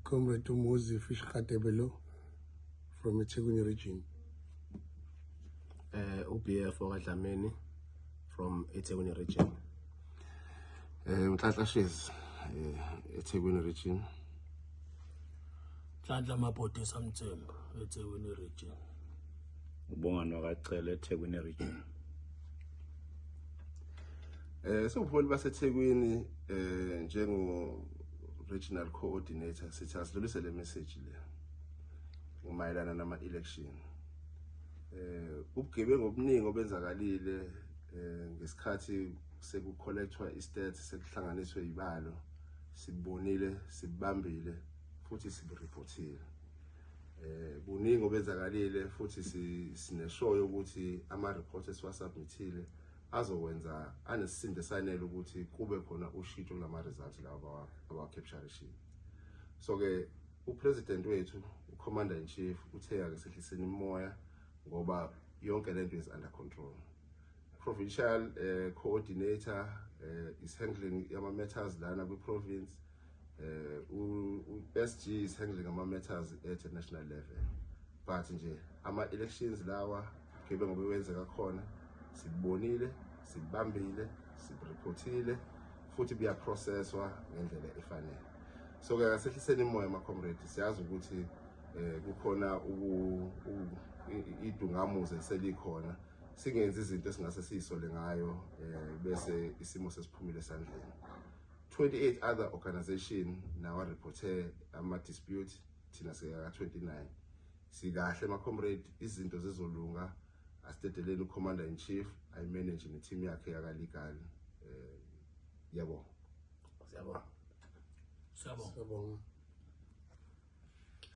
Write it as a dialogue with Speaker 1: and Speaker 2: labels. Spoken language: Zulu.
Speaker 1: Comrade Umuzi Fish Katebelo from eThekwini region.
Speaker 2: UBF Dlamini from eThekwini region.
Speaker 3: Mhlanhla Shiz eThekwini region.
Speaker 4: Mhlanhla Mapoti Samthembu eThekwini region.
Speaker 5: Ubongani wakacela eThekwini region.
Speaker 3: Sobuholi baseThekwini njengo regional coordinator sithi asidlulise le message le mayelana nama election. Ubugebengu obuningi obenzakalile ngesikhathi sekucollectwa istats sekuhlanganiswe ibalo sibonile sibambile futhi sibireportile. Buningi obenzakalile futhi sineshoyo ukuthi ama reports esiwasubmithile azokwenza anesisindo esanele ukuthi kube khona ushintsho kulama results lawa abacapture. So ke upresident wethu ucommander in chief uthe ake sehliseni umoya ngoba yonke lento is under control. Provincial coordinator is handling ama matters lana ku province. SG is handling ama matters at a national level. But nje ama elections lawa kebe ngobe wenzeka khona sibonile sibambile sireportile futhi biya processwa ngendlela efanele. So ke asehliseni imoya ama comrades siyazi ukuthi kukhona idungamuze selikhona singenza izinto esingase siyisole ngayo bese isimo sesiphumile esandleni. 28 other organization nawa reporte ama dispute thina sika 29 sikahle ama comrade izinto zezolunga asitedeleni ucommander in chief I manage ne team yakhe yaka legal yabo
Speaker 4: Siyabonga.